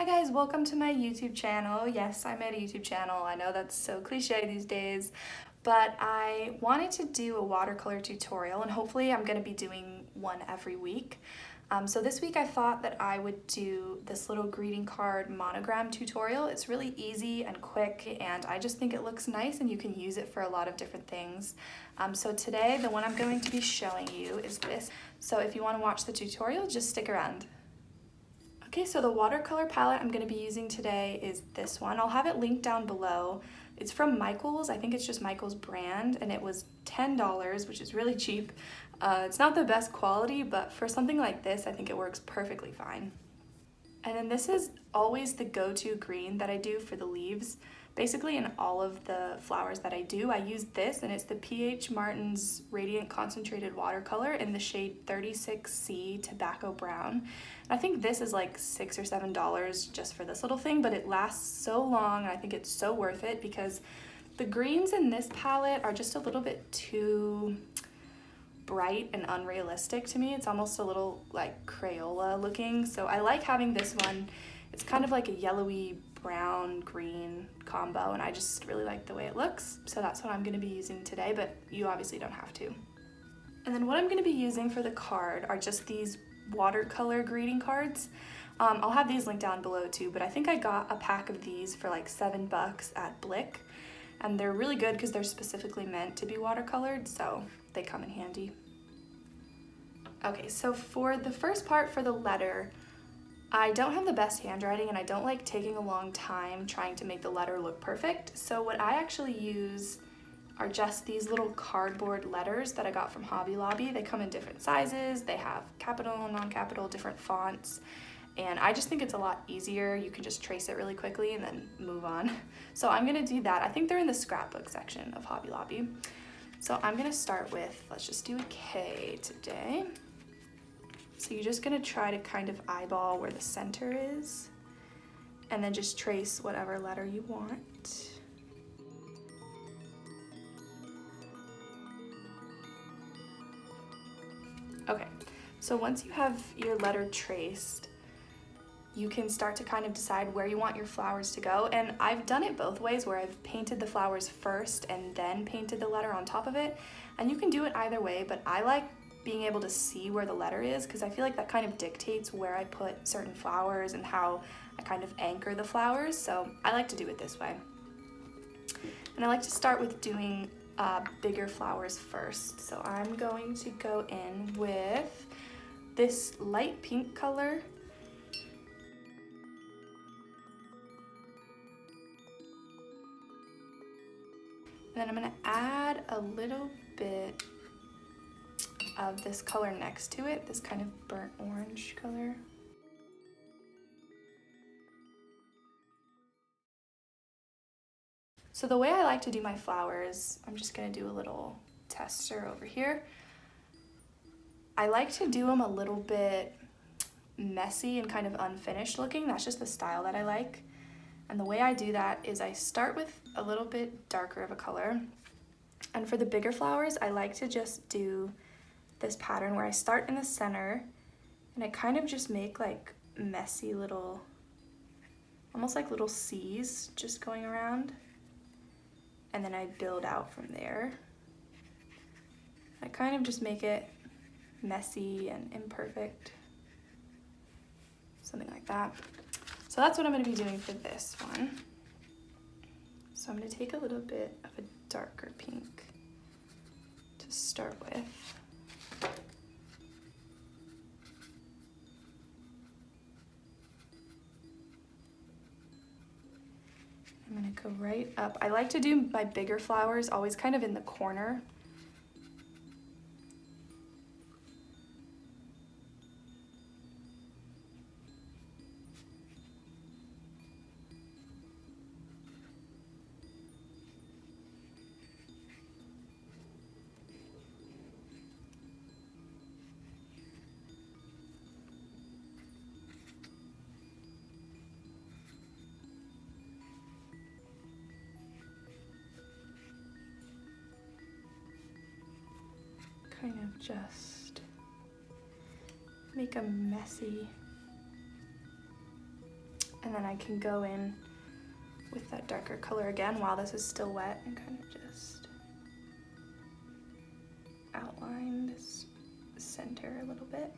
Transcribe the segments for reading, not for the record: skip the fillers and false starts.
Hi guys, welcome to my YouTube channel. Yes, I made a YouTube channel. I know that's so cliche these days, but I wanted to do a watercolor tutorial and hopefully I'm going to be doing one every week. So this week I thought that I would do this little greeting card monogram tutorial. It's really easy and quick and I just think it looks nice and you can use it for a lot of different things. So today the one I'm going to be showing you is this. So if you want to watch the tutorial, just stick around. Okay, so the watercolor palette I'm going to be using today is this one. I'll have it linked down below. It's from Michael's. I think it's just Michael's brand, and it was $10, which is really cheap. It's not the best quality, but for something like this, I think it works perfectly fine. And then this is always the go-to green that I do for the leaves. Basically in all of the flowers that I do, I use this, and it's the P.H. Martin's Radiant Concentrated Watercolor in the shade 36C Tobacco Brown. And I think this is like $6 or $7 just for this little thing, but it lasts so long, and I think it's so worth it because the greens in this palette are just a little bit too bright and unrealistic to me. It's almost a little like Crayola looking, so I like having this one. It's kind of like a yellowy brown green combo, and I just really like the way it looks, so that's what I'm going to be using today, but you obviously don't have to. And then what I'm going to be using for the card are just these watercolor greeting cards. I'll have these linked down below too, but I think I got a pack of these for like $7 at Blick, and they're really good because they're specifically meant to be watercolored, so they come in handy. Okay, so for the first part, for the letter, I don't have the best handwriting and I don't like taking a long time trying to make the letter look perfect. So what I actually use are just these little cardboard letters that I got from Hobby Lobby. They come in different sizes, they have capital, non-capital, different fonts, and I just think it's a lot easier. You can just trace it really quickly and then move on. So I'm gonna do that. I think they're in the scrapbook section of Hobby Lobby. So I'm gonna start with, let's just do a K today. So you're just gonna try to kind of eyeball where the center is and then just trace whatever letter you want. Okay, so once you have your letter traced, you can start to kind of decide where you want your flowers to go. And I've done it both ways, where I've painted the flowers first and then painted the letter on top of it. And you can do it either way, but I like being able to see where the letter is because I feel like that kind of dictates where I put certain flowers and how I kind of anchor the flowers. So I like to do it this way. And I like to start with doing bigger flowers first. So I'm going to go in with this light pink color. And then I'm gonna add a little bit of this color next to it, this kind of burnt orange color. So the way I like to do my flowers, I'm just gonna do a little tester over here. I like to do them a little bit messy and kind of unfinished looking. That's just the style that I like. And the way I do that is I start with a little bit darker of a color. And for the bigger flowers, I like to just do this pattern where I start in the center and I kind of just make like messy little, almost like little C's just going around. And then I build out from there. I kind of just make it messy and imperfect, something like that. So that's what I'm going to be doing for this one. So I'm going to take a little bit of a darker pink to start with. I'm going to go right up. I like to do my bigger flowers always kind of in the corner. Kind of just make a messy And then I can go in with that darker color again while this is still wet and kind of just outline this center a little bit.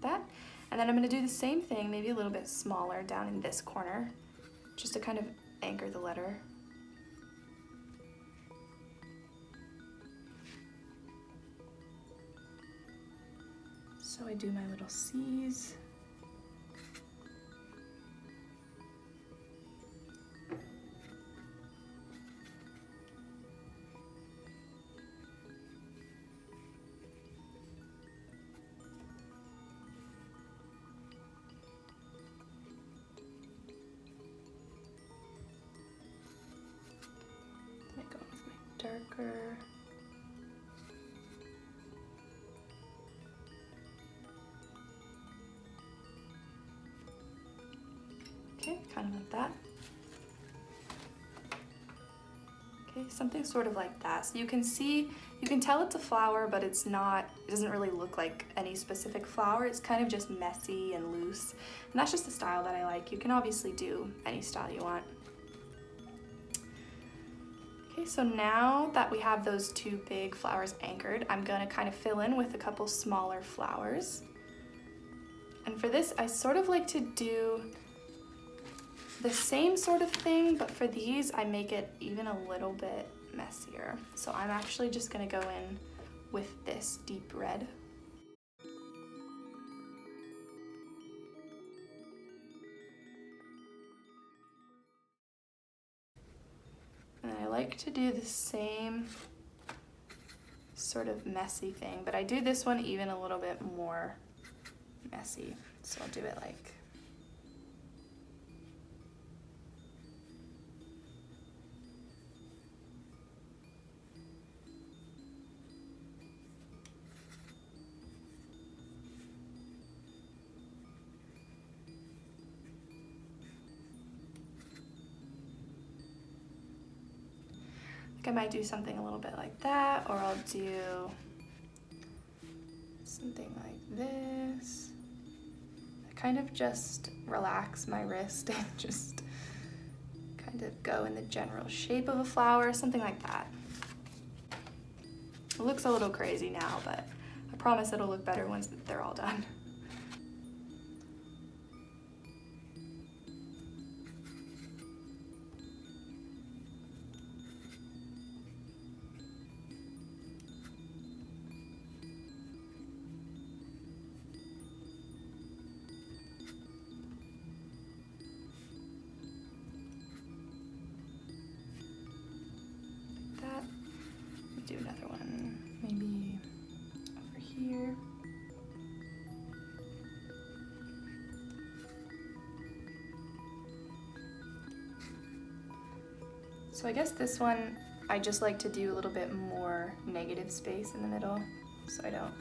Like that. And then I'm going to do the same thing, maybe a little bit smaller down in this corner, just to kind of anchor the letter. So I do my little C's. I go with my darker. Okay, kind of like that. Okay, something sort of like that. So you can see, you can tell it's a flower, but it's not, it doesn't really look like any specific flower. It's kind of just messy and loose. And that's just the style that I like. You can obviously do any style you want. Okay, so now that we have those two big flowers anchored, I'm gonna kind of fill in with a couple smaller flowers. And for this, I sort of like to do the same sort of thing, but for these, I make it even a little bit messier. So I'm actually just gonna go in with this deep red. And I like to do the same sort of messy thing, but I do this one even a little bit more messy. So I'll do it like I might do something a little bit like that, or I'll do something like this. I kind of just relax my wrist and just kind of go in the general shape of a flower, something like that. It looks a little crazy now, but I promise it'll look better once they're all done. Do another one, maybe over here. So I guess this one, I just like to do a little bit more negative space in the middle, so I don't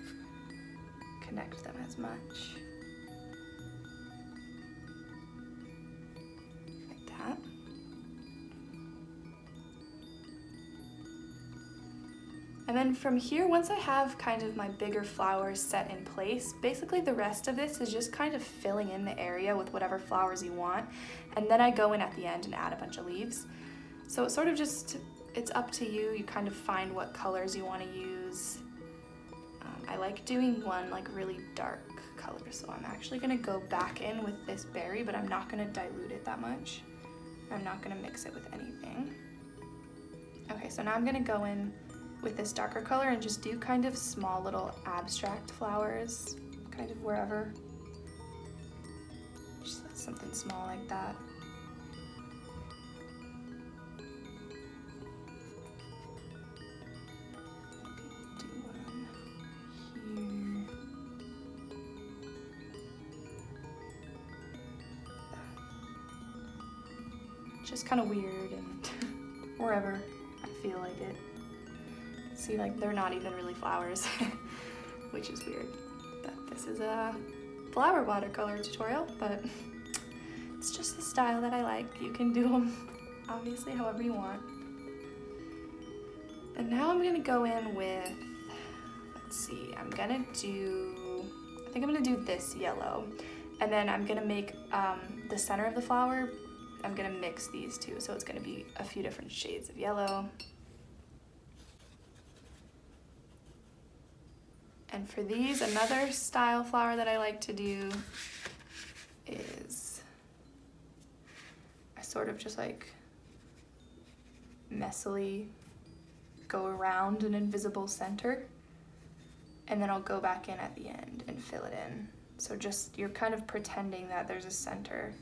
connect them as much. Like that. And then from here, once I have kind of my bigger flowers set in place, basically the rest of this is just kind of filling in the area with whatever flowers you want. And then I go in at the end and add a bunch of leaves. So it's sort of just, it's up to you. You kind of find what colors you want to use. I like doing one like really dark color. So I'm actually gonna go back in with this berry, but I'm not gonna dilute it that much. I'm not gonna mix it with anything. Okay, so now I'm gonna go in with this darker color and just do kind of small little abstract flowers, kind of wherever. Just something small like that. Do one here. Just kind of weird and wherever I feel like it. See, like they're not even really flowers, which is weird. But this is a flower watercolor tutorial, but it's just the style that I like. You can do them obviously however you want. And now I'm gonna go in with, let's see, I'm gonna do think I'm gonna do this yellow. And then I'm gonna make the center of the flower, I'm gonna mix these two. So it's gonna be a few different shades of yellow. And for these, another style flower that I like to do is I sort of just like messily go around an invisible center, and then I'll go back in at the end and fill it in. So just, you're kind of pretending that there's a center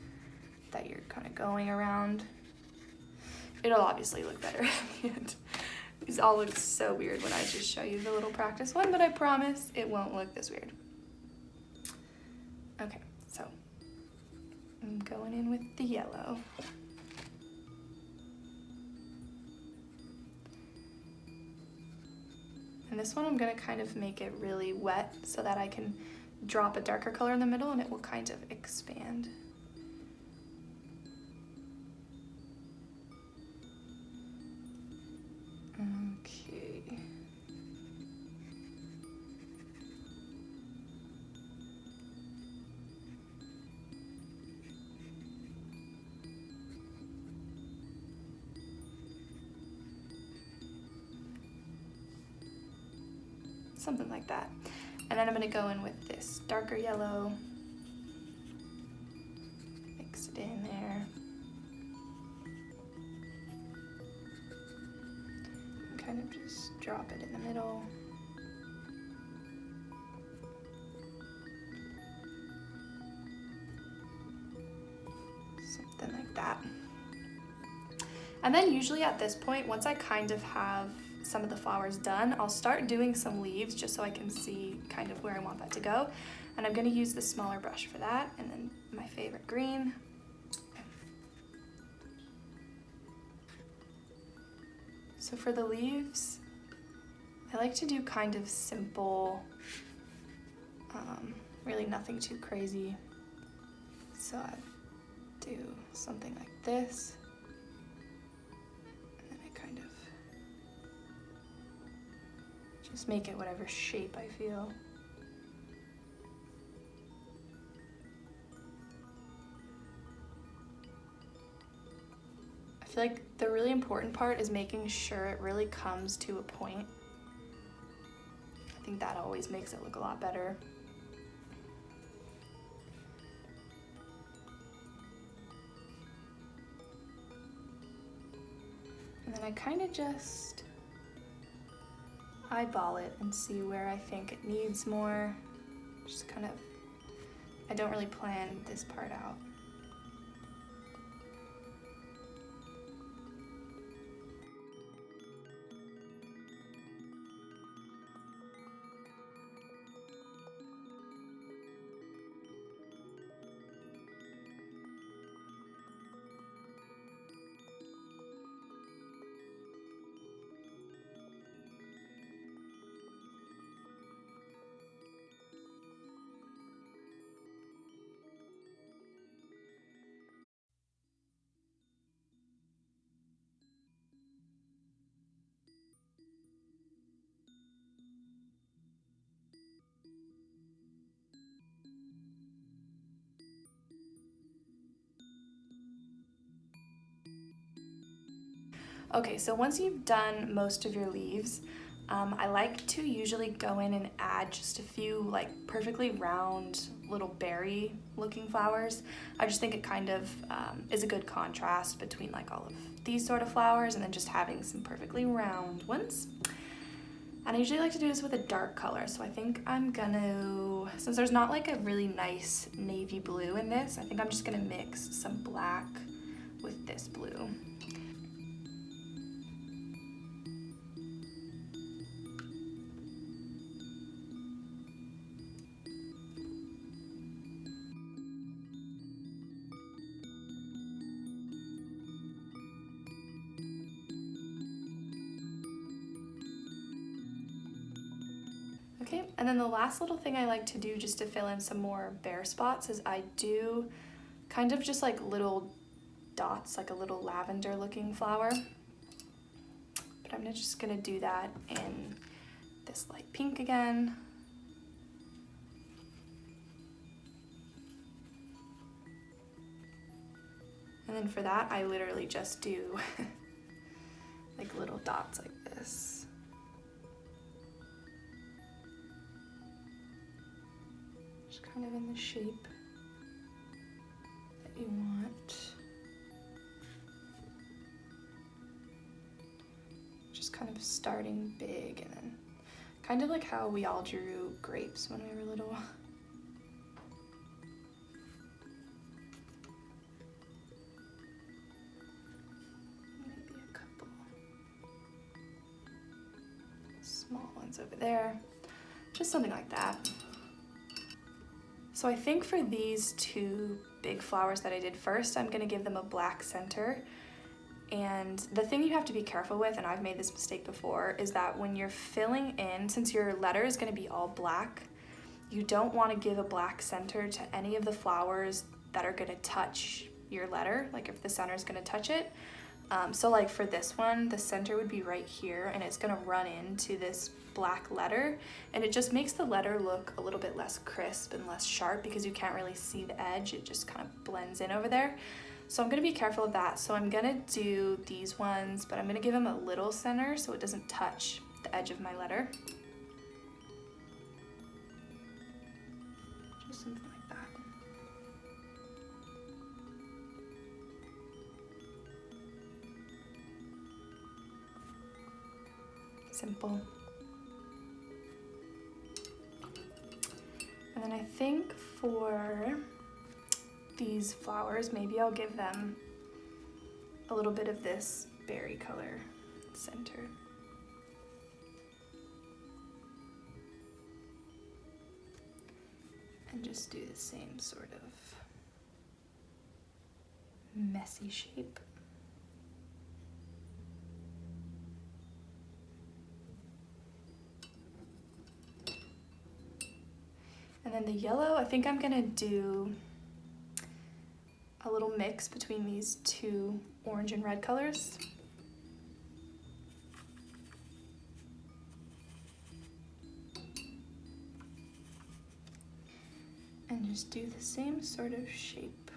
that you're kind of going around. It'll obviously look better at the end. These all look so weird when I just show you the little practice one, but I promise it won't look this weird. Okay, so I'm going in with the yellow. And this one I'm gonna kind of make it really wet so that I can drop a darker color in the middle and it will kind of expand. Okay. Something like that. And then I'm gonna go in with this darker yellow, mix it in there. And kind of just drop it in the middle. Something like that. And then usually at this point, once I kind of have some of the flowers done, I'll start doing some leaves just so I can see kind of where I want that to go. And I'm gonna use the smaller brush for that, and then my favorite green. So for the leaves, I like to do kind of simple, really nothing too crazy. So I do something like this. Just make it whatever shape I feel. I feel like the really important part is making sure it really comes to a point. I think that always makes it look a lot better. And then I kind of just eyeball it and see where I think it needs more. Just kind of, I don't really plan this part out. Okay, so once you've done most of your leaves, I like to usually go in and add just a few like perfectly round little berry looking flowers. I just think it kind of is a good contrast between like all of these sort of flowers and then just having some perfectly round ones. And I usually like to do this with a dark color, so I think I'm gonna, since there's not like a really nice navy blue in this, I think I'm just gonna mix some black with this blue. Okay, and then the last little thing I like to do just to fill in some more bare spots is I do kind of just like little dots, like a little lavender looking flower. But I'm just gonna do that in this light pink again. And then for that, I literally just do like little dots like this. Just kind of in the shape that you want. Just kind of starting big and then kind of like how we all drew grapes when we were little. Maybe a couple small ones over there. Just something like that. So I think for these two big flowers that I did first, I'm gonna give them a black center. And the thing you have to be careful with, and I've made this mistake before, is that when you're filling in, since your letter is gonna be all black, you don't wanna give a black center to any of the flowers that are gonna touch your letter, like if the center is gonna touch it. So like for this one, the center would be right here and it's gonna run into this black letter, and it just makes the letter look a little bit less crisp and less sharp because you can't really see the edge. It just kind of blends in over there. So I'm gonna be careful of that. So I'm gonna do these ones, but I'm gonna give them a little center so it doesn't touch the edge of my letter. Just something like that. Simple. And then I think for these flowers, maybe I'll give them a little bit of this berry color center. And just do the same sort of messy shape. And then the yellow, I think I'm gonna do a little mix between these two orange and red colors. And just do the same sort of shape.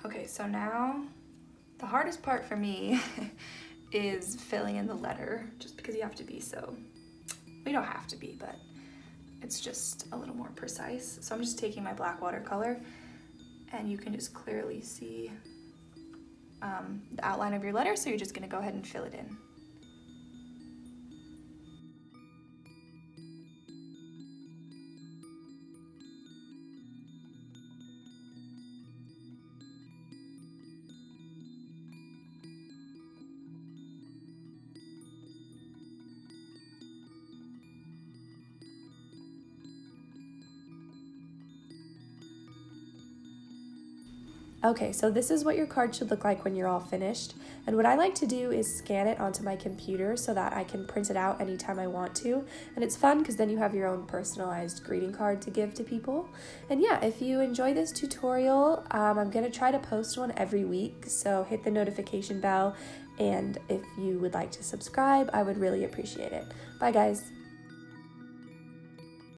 Okay, so now the hardest part for me is filling in the letter, just because you have to be so, we don't have to be, but it's just a little more precise. So I'm just taking my black watercolor and you can just clearly see the outline of your letter, so you're just gonna go ahead and fill it in. Okay, so this is what your card should look like when you're all finished. And what I like to do is scan it onto my computer so that I can print it out anytime I want to. And it's fun because then you have your own personalized greeting card to give to people. And yeah, if you enjoy this tutorial, I'm gonna try to post one every week. So hit the notification bell. And if you would like to subscribe, I would really appreciate it. Bye guys.